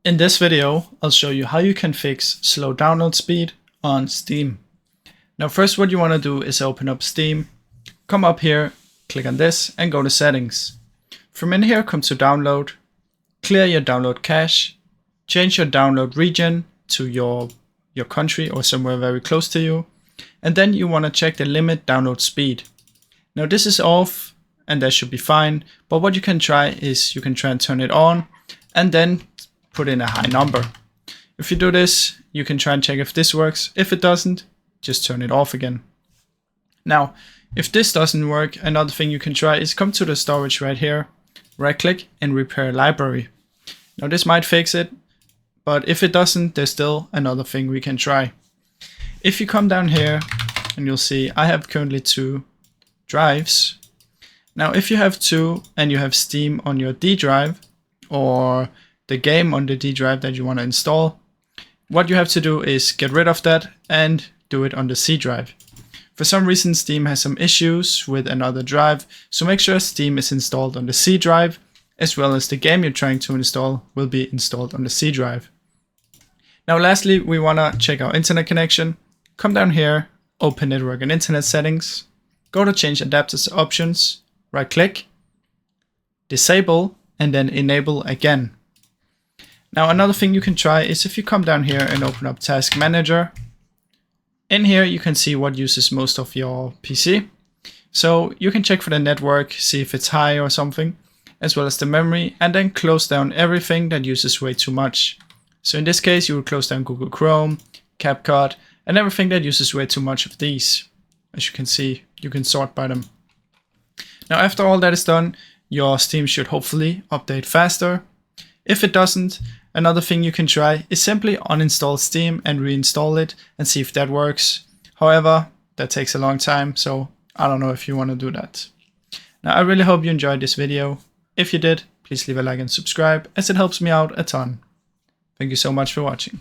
In this video, I'll show you how you can fix slow download speed on Steam. Now first what you want to do is open up Steam, come up here, click on this and go to settings. From in here come to download, clear your download cache, change your download region to your country or somewhere very close to you, and then you want to check the limit download speed. Now this is off and that should be fine, but what you can try is you can try and turn it on and then put in a high number. If you do this, you can try and check if this works. If it doesn't, just turn it off again. Now, if this doesn't work, another thing you can try is come to the storage right here, right click and repair library. Now this might fix it, but if it doesn't, there's still another thing we can try. If you come down here and you'll see I have currently 2 drives. Now if you have 2 and you have Steam on your D drive or the game on the D drive that you want to install, what you have to do is get rid of that and do it on the C drive. For some reason Steam has some issues with another drive, so make sure Steam is installed on the C drive, as well as the game you're trying to install will be installed on the C drive. Now lastly, we want to check our internet connection. Come down here, open network and internet settings, go to change adapters options, right click, disable and then enable again. Now another thing you can try is if you come down here and open up Task Manager. In here you can see what uses most of your PC. So you can check for the network, see if it's high or something, as well as the memory, and then close down everything that uses way too much. So in this case you will close down Google Chrome, CapCut, and everything that uses way too much of these. As you can see, you can sort by them. Now after all that is done, your Steam should hopefully update faster. If it doesn't, another thing you can try is simply uninstall Steam and reinstall it and see if that works. However, that takes a long time, so I don't know if you want to do that. Now I really hope you enjoyed this video. If you did, please leave a like and subscribe, as it helps me out a ton. Thank you so much for watching.